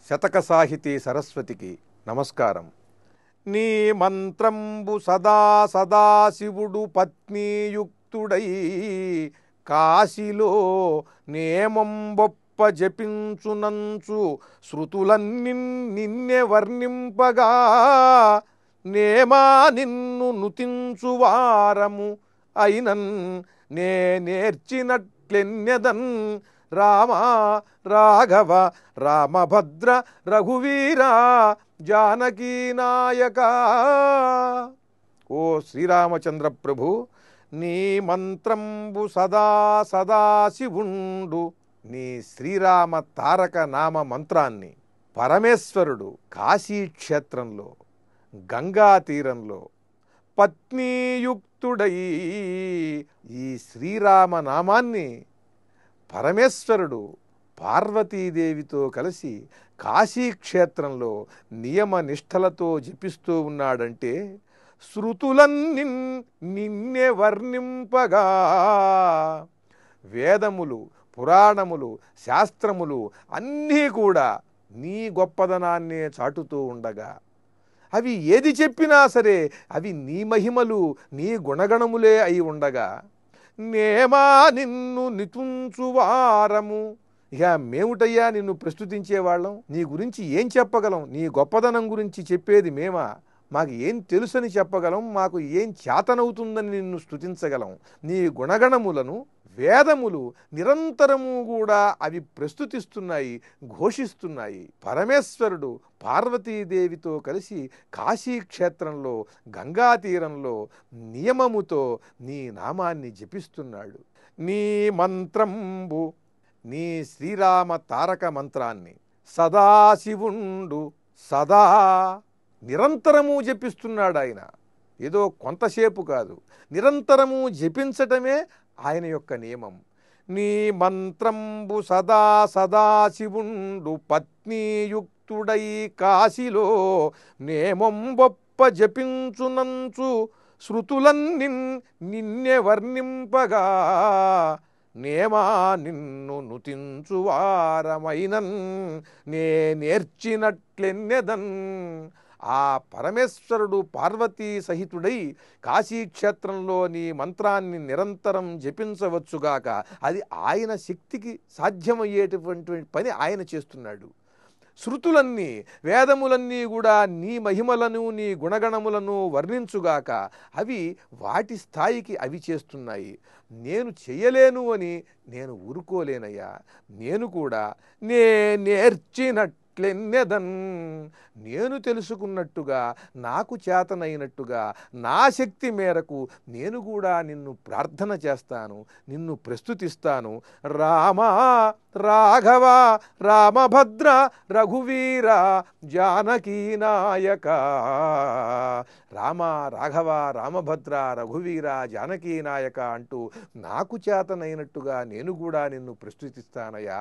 శతక సాహితీ సరస్వతికి నమస్కారం. నీ మంత్రంబు సదా సదాశివుడు పత్నీయుక్తుడై కాశీలో నేమంబొప్ప జపించునంచు శృతులన్నిన్నే వర్ణింపగా నేమా నిన్ను నుతించువారము అయినన్ నే నేర్చినట్లెన్నెదన్ రామ రాఘవ రామభద్ర రఘువీర జానకీ నాయక. ఓ శ్రీరామచంద్ర ప్రభు, నీ మంత్రంబు సదా సదాశివుండు. నీ శ్రీరామ తారక నామ మంత్రాన్ని పరమేశ్వరుడు కాశీక్షేత్రంలో గంగా తీరంలో పత్నీయుక్తుడై ఈ శ్రీరామ నామాన్ని పరమేశ్వరుడు పార్వతీదేవితో కలిసి కాశీక్షేత్రంలో నియమ నిష్టలతో జపిస్తూ ఉన్నాడంటే శృతులన్నిన్నే వర్ణింపగా వేదములు, పురాణములు, శాస్త్రములు అన్నీ కూడా నీ గొప్పదనాన్నే చాటుతూ ఉండగా అవి ఏది చెప్పినా సరే అవి నీ మహిమలు, నీ గుణగణములే అయి ఉండగా నేమా నిన్ను నితుంచువారము, ఇక మేముటయ్యా నిన్ను ప్రస్తుతించేవాళ్ళం, నీ గురించి ఏం చెప్పగలం, నీ గొప్పదనం గురించి చెప్పేది మేమా, మాకు ఏం తెలుసని చెప్పగలం, మాకు ఏం చేతనవుతుందని నిన్ను స్తుతించగలం. నీ గుణగణములను వేదములు నిరంతరము కూడా అవి ప్రస్తుతిస్తున్నాయి, ఘోషిస్తున్నాయి. పరమేశ్వరుడు పార్వతీదేవితో కలిసి కాశీక్షేత్రంలో గంగా తీరంలో నియమముతో నీ నామాన్ని జపిస్తున్నాడు. నీ మంత్రంబు, నీ శ్రీరామ తారక మంత్రాన్ని సదాశివుండు సదా నిరంతరము జపిస్తున్నాడు ఆయన. ఏదో కొంతసేపు కాదు, నిరంతరము జపించటమే ఆయన యొక్క నియమం. నీ మంత్రంబు సదా సదాశివుండు పత్నీయుక్తుడై కాశీలో నేమంబొప్ప జపించునంచు శృతులన్నిన్నే వర్ణింపగా నేమా నిన్ను నుతించువారమైనన్ నే నేర్చినట్లెన్నెదన్. ఆ పరమేశ్వరుడు పార్వతీ సహితుడై కాశీక్షేత్రంలో నీ మంత్రాన్ని నిరంతరం జపించవచ్చుగాక. అది ఆయన శక్తికి సాధ్యమయ్యేటువంటి పని ఆయన చేస్తున్నాడు. శృతులన్నీ, వేదములన్నీ కూడా నీ మహిమలను, నీ గుణగణములను వర్ణించుగాక. అవి వాటి స్థాయికి అవి చేస్తున్నాయి. నేను చెయ్యలేను అని నేను ఊరుకోలేనయ్యా. నేను కూడా నేర్చినట్లెన్నెదన్, నేను తెలుసుకున్నట్టుగా, నాకు చేతనైనట్టుగా, నా శక్తి మేరకు నేను కూడా నిన్ను ప్రార్థన చేస్తాను, నిన్ను ప్రస్తుతిస్తాను. రామ రాఘవ రామభద్ర రఘువీర జానకీ నాయక. రామ రాఘవ రామభద్ర రఘువీర జానకీ నాయక అంటూ నాకు చేతనైనట్టుగా నేను కూడా నిన్ను ప్రస్తుతిస్తానయ్యా.